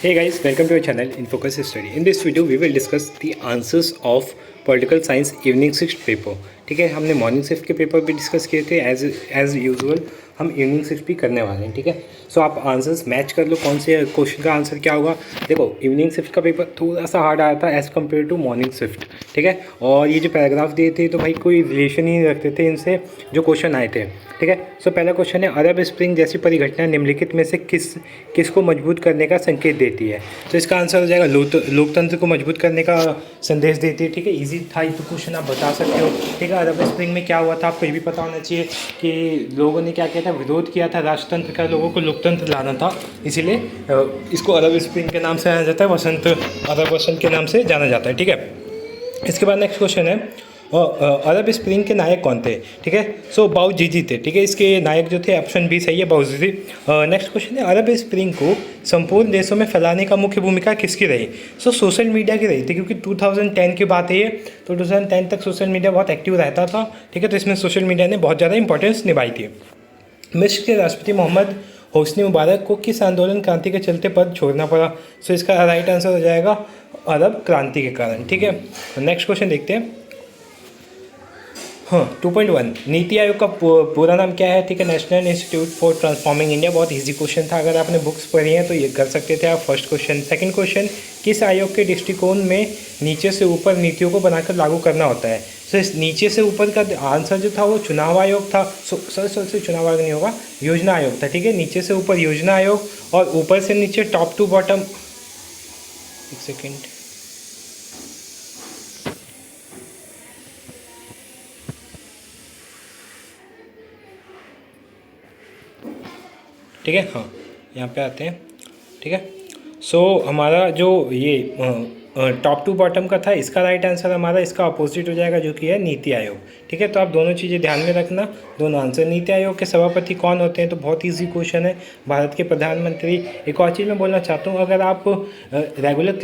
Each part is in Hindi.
Hey guys, welcome to our channel in Focus Study. In this video, we will discuss the answers of political science evening shift paper. ठीक है, हमने मॉर्निंग शिफ्ट के पेपर भी डिस्कस किए थे. एज यूजुअल हम इवनिंग शिफ्ट भी करने वाले हैं. ठीक है, सो आप आंसर्स मैच कर लो कौन से क्वेश्चन का आंसर क्या होगा. देखो, इवनिंग शिफ्ट का पेपर थोड़ा सा हार्ड आया था as compared to morning shift. ठीक है, और ये जो पैराग्राफ दिए थे तो भाई कोई रिलेशन ही नहीं रखते थे इनसे जो क्वेश्चन आए थे. ठीक है, सो पहला क्वेश्चन है, अरब स्प्रिंग जैसी परिघटना निम्नलिखित में से किसको मजबूत करने का संकेत देती है. तो इसका आंसर हो जाएगा लोकतंत्र को मजबूत करने का संदेश देती है. ठीक है, इजी था ये तो क्वेश्चन, आप बता सकते हो. ठीक है, अरब स्प्रिंग में क्या हुआ था आपको ये भी पता होना चाहिए कि लोगों ने क्या किया था, विरोध किया था राजतंत्र का, लोगों को लोकतंत्र लाना था. इसीलिए इसको अरब स्प्रिंग के नाम से जाना जाता है, अरब वसंत के नाम से जाना जाता है. ठीक है, इसके बाद नेक्स्ट क्वेश्चन है, अरब स्प्रिंग के नायक कौन थे. ठीक है, सो बाउजीजी थे. ठीक है, इसके नायक जो थे ऑप्शन बी सही है, बाउजीजी. नेक्स्ट क्वेश्चन है, अरब स्प्रिंग को संपूर्ण देशों में फैलाने का मुख्य भूमिका किसकी रही. सो सोशल मीडिया की रही थी, क्योंकि 2010 की बात है ये, तो 2010 तक सोशल मीडिया बहुत एक्टिव रहता था. ठीक है, तो इसमें सोशल मीडिया ने बहुत ज़्यादा इंपॉर्टेंस निभाई थी. मिस्र के राष्ट्रपति मोहम्मद होस्नी मुबारक को किस आंदोलन क्रांति के चलते पद छोड़ना पड़ा. सो इसका राइट आंसर हो जाएगा अरब क्रांति के कारण. ठीक है, नेक्स्ट क्वेश्चन देखते हैं. हाँ, 2.1 नीति आयोग का पूरा नाम क्या है. ठीक है, national institute for transforming India. बहुत इजी क्वेश्चन था, अगर आपने बुक्स पढ़ी हैं तो ये कर सकते थे आप. First question. सेकंड क्वेश्चन, किस आयोग के दृष्टिकोण में नीचे से ऊपर नीतियों को बनाकर लागू करना होता है. सो इस नीचे से ऊपर का आंसर जो था वो चुनाव आयोग था. सर चुनाव आयोग नहीं होगा, योजना आयोग था. ठीक है, नीचे से ऊपर योजना आयोग और ऊपर से नीचे टॉप टू बॉटम. एक सेकेंड, ठीक है. हाँ, यहाँ पे आते हैं. ठीक है, सो हमारा जो ये टॉप टू बॉटम का था, इसका राइट आंसर हमारा इसका अपोजिट हो जाएगा जो कि है नीति आयोग. ठीक है, तो आप दोनों चीज़ें ध्यान में रखना, दोनों आंसर. नीति आयोग के सभापति कौन होते हैं, तो बहुत ईजी क्वेश्चन है, भारत के प्रधानमंत्री. एक और चीज़ मैं बोलना चाहता हूँ, अगर आप रेगुलर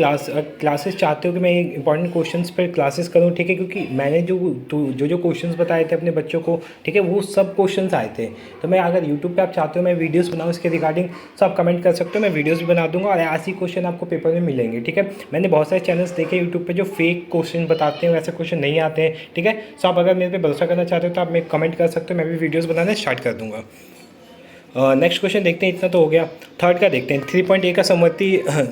क्लासेस चाहते हो कि मैं इंपॉर्टेंट क्वेश्चंस पर क्लासेस करूँ. ठीक है, क्योंकि मैंने जो क्वेश्चंस बताए थे अपने बच्चों को, ठीक है, वो सब क्वेश्चंस आए थे. तो मैं अगर यूट्यूब पर आप चाहते हो मैं वीडियोज़ बनाऊँ इसके रिगार्डिंग, तो आप कमेंट कर सकते हो, मैं वीडियोज़ भी बना दूँगा और ऐसे क्वेश्चन आपको पेपर में मिलेंगे. ठीक है, मैंने बहुत सारे चैनल्स देखे यूट्यूब पे जो फेक क्वेश्चन बताते हैं, वैसे क्वेश्चन नहीं आते हैं. ठीक है, सो आप अगर मेरे पे भरोसा करना चाहते हो तो आप मेरे कमेंट कर सकते हो, मैं भी वीडियोस बनाना स्टार्ट कर दूंगा. नेक्स्ट क्वेश्चन देखते हैं, इतना तो हो गया. थर्ड का देखते हैं. 3.A का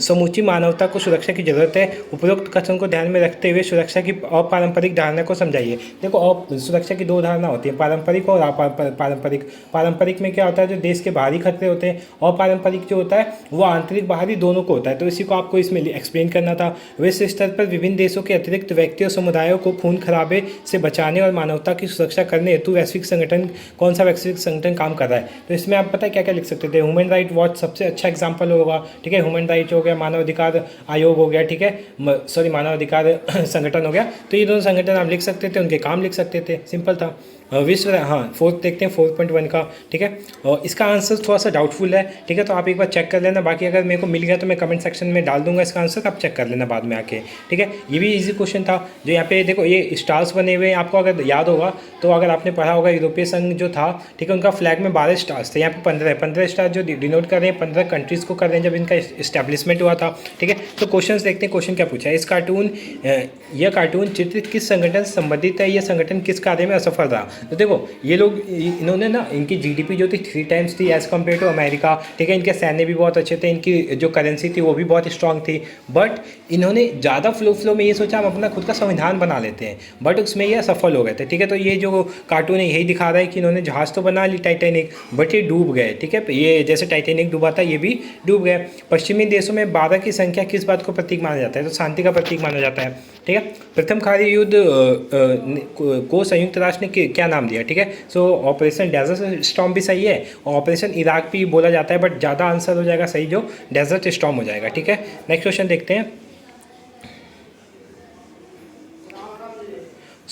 समूची मानवता को सुरक्षा की जरूरत है. उपरोक्त कथन को ध्यान में रखते हुए सुरक्षा की अपारंपरिक धारणा को समझाइए. देखो, सुरक्षा की दो धारणा होती है, पारंपरिक और अपारंपरिक. पारंपरिक में क्या होता है, जो देश के बाहरी खतरे होते हैं, और पारंपरिक जो होता है वो आंतरिक बाहरी दोनों को होता है. तो इसी को आपको इसमें एक्सप्लेन करना था. विश्व स्तर पर विभिन्न देशों के अतिरिक्त व्यक्ति और समुदायों को खून खराबे से बचाने और मानवता की सुरक्षा करने हेतु वैश्विक संगठन, कौन सा वैश्विक संगठन काम कर रहा है. तो इसमें आप पता है क्या क्या लिख सकते थे. ह्यूमन राइट वॉच सबसे अच्छा एग्जांपल होगा. ठीक है, ह्यूमन राइट हो गया, मानव अधिकार आयोग हो गया. ठीक है, सॉरी, मानव अधिकार संगठन हो गया. तो ये दोनों संगठन आप लिख सकते थे, उनके काम लिख सकते थे, सिंपल था. विश्व, हाँ, फोर्थ देखते हैं 4.1 का. ठीक है, और इसका आंसर थोड़ा सा डाउटफुल है. ठीक है, तो आप एक बार चेक कर लेना, बाकी अगर मेरे को मिल गया तो मैं कमेंट सेक्शन में डाल दूंगा इसका आंसर, आप चेक कर लेना बाद में आके. ठीक है, ये भी इजी क्वेश्चन था. जो यहाँ पे देखो ये स्टार्स बने हुए हैं, आपको अगर याद होगा तो, अगर आपने पढ़ा होगा यूरोपीय संघ जो था, ठीक है, उनका फ्लैग में 12 स्टार्स थे. यहाँ पे 15 स्टार जो डिनोट कर रहे हैं 15 कंट्रीज़ को कर रहे हैं जब इनका इस्टेब्लिशमेंट हुआ था. ठीक है, तो क्वेश्चन देखते हैं, क्वेश्चन क्या पूछा है. यह कार्टून चित्र किस संगठन से संबंधित है, यह संगठन किस कार्य में असफल रहा. तो देखो, ये लोग, इन्होंने ना, इनकी जीडीपी जो थी 3 टाइम्स थी एज़ कम्पेयर टू अमेरिका. ठीक है, इनके सैन्य भी बहुत अच्छे थे, इनकी जो करेंसी थी वो भी बहुत स्ट्रांग थी. बट इन्होंने ज़्यादा फ्लो में ये सोचा हम अपना खुद का संविधान बना लेते हैं, बट उसमें ये असफल हो गए थे. ठीक है, तो ये जो कार्टून है यही दिखा रहा है कि इन्होंने जहाज़ तो बना ली टाइटैनिक, बट ये डूब गए. ठीक है, ये जैसे टाइटैनिक डूबा था ये भी डूब गए. पश्चिमी देशों में 12 की संख्या किस बात को प्रतीक माना जाता है, तो शांति का प्रतीक माना जाता है. ठीक है, प्रथम खाड़ी युद्ध को संयुक्त राष्ट्र ने क्या नाम दिया. ठीक है, सो ऑपरेशन डेजर्ट स्टॉर्म भी सही है, और ऑपरेशन इराक भी बोला जाता है, बट ज़्यादा आंसर हो जाएगा सही जो डेजर्ट स्टॉर्म हो जाएगा. ठीक है, नेक्स्ट क्वेश्चन देखते हैं.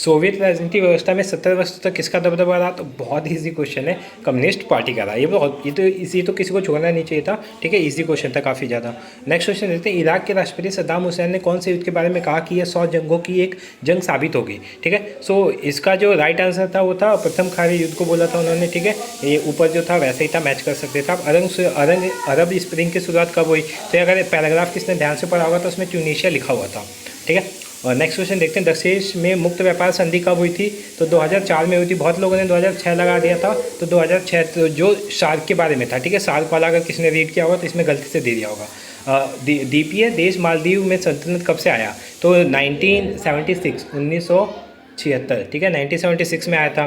सोवियत राजनीति व्यवस्था में 70 वर्ष तक किसका दबदबा रहा? तो बहुत इजी क्वेश्चन है, कम्युनिस्ट पार्टी का रहा। ये तो किसी को छोड़ना नहीं चाहिए था, ठीक है, इजी क्वेश्चन था काफ़ी ज़्यादा। नेक्स्ट क्वेश्चन देखते हैं, इराक के राष्ट्रपति सद्दाम हुसैन ने कौन से युद्ध के बारे में कहा कि यह 100 जंगों की एक जंग साबित होगी? ठीक है, सो इसका जो राइट आंसर था वो था प्रथम खाड़ी युद्ध को बोला था उन्होंने, ठीक है। ये ऊपर जो था वैसे ही था, मैच कर सकते थे आप। अरब स्प्रिंग की शुरुआत कब हुई? तो अगर पैराग्राफ किसने ध्यान से पढ़ा होगा तो उसमें ट्यूनीशिया लिखा हुआ था, ठीक है। और नेक्स्ट क्वेश्चन देखते हैं, दक्षेश में मुक्त व्यापार संधि कब हुई थी? तो 2004 में हुई थी। बहुत लोगों ने 2006 लगा दिया था, तो 2006 तो जो सार्क के बारे में था, ठीक है। सार्क वाला अगर किसी ने रीड किया होगा तो इसमें गलती से दे दिया होगा। द्वीपीय देश मालदीव में सल्तनत कब से आया? तो 1976 1976, ठीक है, 1976 में आया था।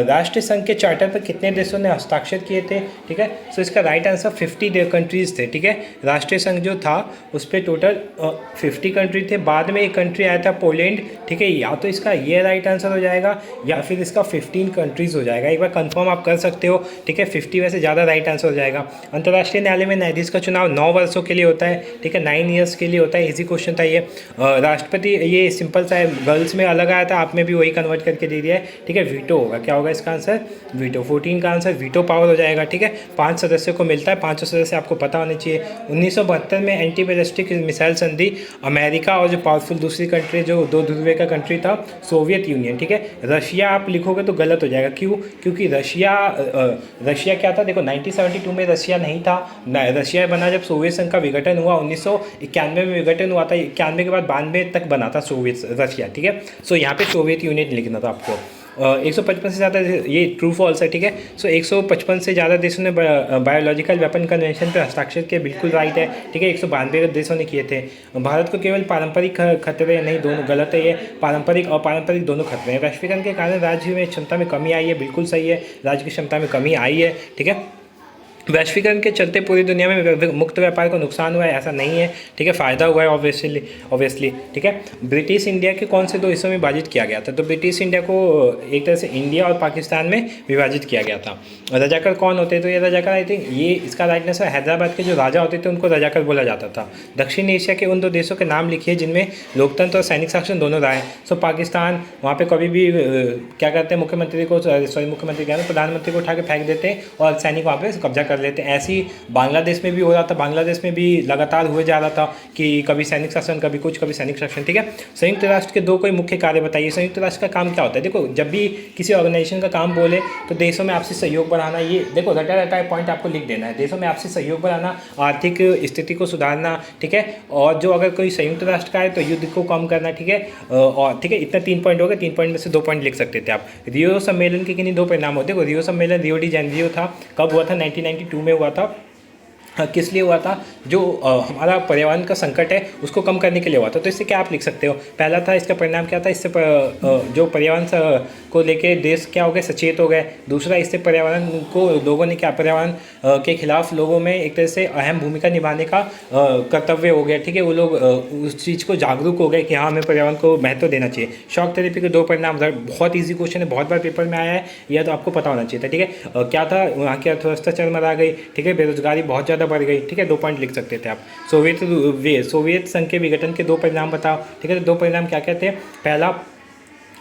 राष्ट्रीय संघ के चार्टर पर कितने देशों ने हस्ताक्षर किए थे? ठीक है, सो इसका राइट आंसर 50 कंट्रीज़ थे, ठीक है। राष्ट्रीय संघ जो था उस पर टोटल 50 कंट्री थे। बाद में एक कंट्री आया था पोलैंड, ठीक है। या तो इसका ये राइट आंसर हो जाएगा या फिर इसका 15 कंट्रीज़ हो जाएगा। एक बार कंफर्म आप कर सकते हो, ठीक है। 50 वैसे ज़्यादा राइट आंसर हो जाएगा। अंतर्राष्ट्रीय न्यायालय में न्यायाधीश का चुनाव 9 वर्षों के लिए होता है, ठीक है, 9 ईयर्स के लिए होता है। इजी क्वेश्चन था ये। राष्ट्रपति, ये सिंपल सा है, गर्ल्स में अलग आया था, आप में भी वही कन्वर्ट करके दे दिया है, ठीक है। वीटो होगा, क्या होगा इसका आंसर? वीटो। 14 का आंसर वीटो पावर हो जाएगा, ठीक है। 5 सदस्यों को मिलता है, 5 सदस्य आपको पता होने चाहिए। 1972 में एंटी बैलिस्टिक मिसाइल संधि, अमेरिका और जो पावरफुल दूसरी कंट्री जो 2 ध्रुवीय का कंट्री था, सोवियत यूनियन, ठीक है। रशिया आप लिखोगे तो गलत हो जाएगा, क्यों? क्योंकि रशिया क्या था? देखो 1972 में रशिया नहीं था, रशिया बना जब सोवियत संघ का विघटन हुआ, 1991 में विघटन हुआ था। 91 के बाद 92 तक बना था सोवियत रशिया, ठीक है। सो यहाँ पे सोवियत यूनियन लिखना था आपको। 155 से ज़्यादा, ये ट्रू फॉल्स है, ठीक है। सो 155 से ज़्यादा देशों ने बायोलॉजिकल वेपन कन्वेंशन पर हस्ताक्षर किए, बिल्कुल राइट है, ठीक है। 192 देशों ने किए थे। भारत को केवल पारंपरिक खतरे नहीं, दोनों गलत है ये, पारंपरिक और पारंपरिक दोनों खतरे हैं। वैश्वीकरण के कारण राज्य में क्षमता में कमी आई है, बिल्कुल सही है, राज्य की क्षमता में कमी आई है, ठीक है। वैश्वीकरण के चलते पूरी दुनिया में मुक्त व्यापार को नुकसान हुआ है, ऐसा नहीं है, ठीक है, फ़ायदा हुआ है ऑब्वियसली, ठीक है। ब्रिटिश इंडिया के कौन से 2 हिस्सों में विभाजित किया गया था? तो ब्रिटिश इंडिया को एक तरह से इंडिया और पाकिस्तान में विभाजित किया गया था। रजाकर कौन होते? तो ये रजाकर, आई थिंक ये इसका राइट आंसर, हैदराबाद के जो राजा होते थे उनको रजाकर बोला जाता था। दक्षिण एशिया के उन 2 देशों के नाम लिखिए जिनमें लोकतंत्र और सैनिक शासन दोनों रहा है। सो पाकिस्तान, वहाँ पे कभी भी क्या करते हैं, प्रधानमंत्री को उठा के फेंक देते हैं और सैनिक वहाँ पे कब्जा कर लेते हैं। ऐसे ही बांग्लादेश में भी हो रहा था, बांग्लादेश में भी लगातार हुए जा रहा था कि कभी सैनिक शासन, कभी कुछ, कभी सैनिक शासन, ठीक है। संयुक्त राष्ट्र के 2 कोई मुख्य कार्य बताइए। संयुक्त राष्ट्र का काम क्या होता है? देखो, जब भी किसी ऑर्गेनाइजेशन का काम बोले तो देशों में आपसी सहयोग बढ़ाना, ये देखो रटा पॉइंट आपको लिख देना है। देशों में आपसी सहयोग बढ़ाना, आर्थिक स्थिति को सुधारना, ठीक है। और जो अगर कोई संयुक्त राष्ट्र का है तो युद्ध को कम करना, ठीक है। और ठीक है, इतना 3 पॉइंट हो गए, 3 पॉइंट में से 2 पॉइंट लिख सकते थे आप। रियो सम्मेलन के किन्हीं 2 परिणाम होते? देखो, रियो सम्मेलन रियो डी जेनेरियो था, कब हुआ था? 1992 में हुआ था। किस लिए हुआ था? जो हमारा पर्यावरण का संकट है उसको कम करने के लिए हुआ था। तो इससे क्या आप लिख सकते हो? पहला था, इसका परिणाम क्या था? इससे जो पर्यावरण को लेके देश क्या हो गए, सचेत हो गए। दूसरा, इससे पर्यावरण को लोगों ने क्या, पर्यावरण के खिलाफ लोगों में एक तरह से अहम भूमिका निभाने का कर्तव्य हो गया, ठीक है। वो लोग उस चीज़ को जागरूक हो गए कि हाँ, हमें पर्यावरण को महत्व देना चाहिए। शॉक थेरेपी के 2 परिणाम, बहुत ईजी क्वेश्चन है, बहुत बार पेपर में आया है, यह तो आपको पता होना चाहिए था, ठीक है। क्या था? वहाँ की अर्थव्यवस्था चरमरा गई, ठीक है, बेरोजगारी बहुत ज़्यादा बढ़ गई, ठीक है। 2 पॉइंट लिख सकते थे आप। सोवियत संघ के विघटन के 2 परिणाम बताओ, ठीक है। तो 2 परिणाम क्या क्या थे? पहला,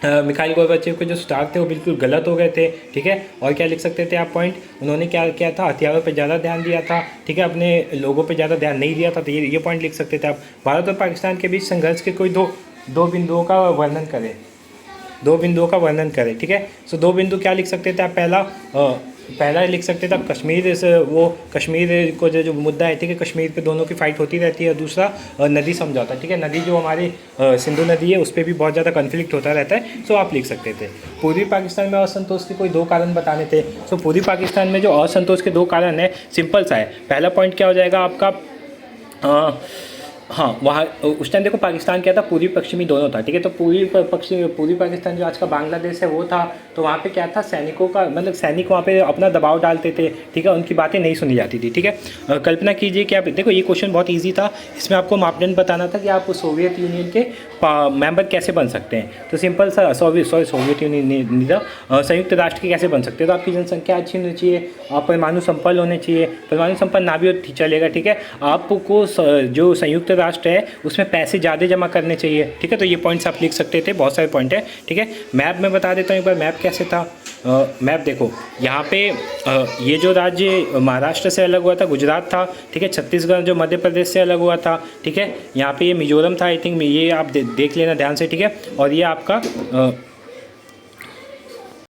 मिखाइल गोर्बाचेव के जो सुधार थे वो बिल्कुल गलत हो गए थे, ठीक है। और क्या लिख सकते थे आप पॉइंट? उन्होंने क्या किया था? हथियारों पर ज़्यादा ध्यान दिया था, ठीक है, अपने लोगों पर ज़्यादा ध्यान नहीं दिया था। तो ये पॉइंट लिख सकते थे आप। भारत और पाकिस्तान के बीच संघर्ष के कोई दो बिंदुओं का वर्णन करें, 2 बिंदुओं का वर्णन करें, ठीक है। सो 2 बिंदु क्या लिख सकते थे आप? पहला लिख सकते थे आप कश्मीर से, वो कश्मीर को जो मुद्दा है, ठीक है, कश्मीर पे दोनों की फाइट होती रहती है। और दूसरा नदी समझौता, ठीक है, नदी जो हमारी सिंधु नदी है उस पर भी बहुत ज़्यादा कन्फ्लिक्ट होता रहता है। सो आप लिख सकते थे। पूर्वी पाकिस्तान में असंतोष के कोई 2 कारण बताने थे। सो पूर्वी पाकिस्तान में जो असंतोष के 2 कारण है, सिंपल सा है। पहला पॉइंट क्या हो जाएगा आपका? हाँ, वहाँ उस टाइम देखो पाकिस्तान क्या था, पूर्वी पश्चिमी दोनों था, ठीक है। तो पूर्वी पाकिस्तान जो आज का बांग्लादेश है वो था, तो वहाँ पे क्या था, सैनिकों का मतलब सैनिक वहाँ पे अपना दबाव डालते थे, ठीक है, उनकी बातें नहीं सुनी जाती थी, ठीक है। कल्पना कीजिए कि आप देखो, ये क्वेश्चन बहुत ईजी था, इसमें आपको मापदंड बताना था कि आप सोवियत यूनियन के मेंबर कैसे बन सकते हैं। तो सिंपल सा सोवियत यूनियन नहीं था, संयुक्त राष्ट्र के कैसे बन सकते हैं। तो आपकी जनसंख्या अच्छी होनी चाहिए, आप परमाणु संपन्न होने चाहिए, परमाणु संपन्न ना भी हो चलेगा, ठीक है। आपको जो संयुक्त राष्ट्र है उसमें पैसे ज़्यादा जमा करने चाहिए, ठीक है। तो ये पॉइंट्स आप लिख सकते थे, बहुत सारे पॉइंट है, ठीक है। मैप में बता देता हूँ एक बार मैप कैसे था। मैप देखो, यहाँ पे ये जो राज्य महाराष्ट्र से अलग हुआ था गुजरात था, ठीक है। छत्तीसगढ़ जो मध्य प्रदेश से अलग हुआ था, ठीक है। यहाँ पे ये मिजोरम था आई थिंक, ये आप देख लेना ध्यान से, ठीक है। और ये आपका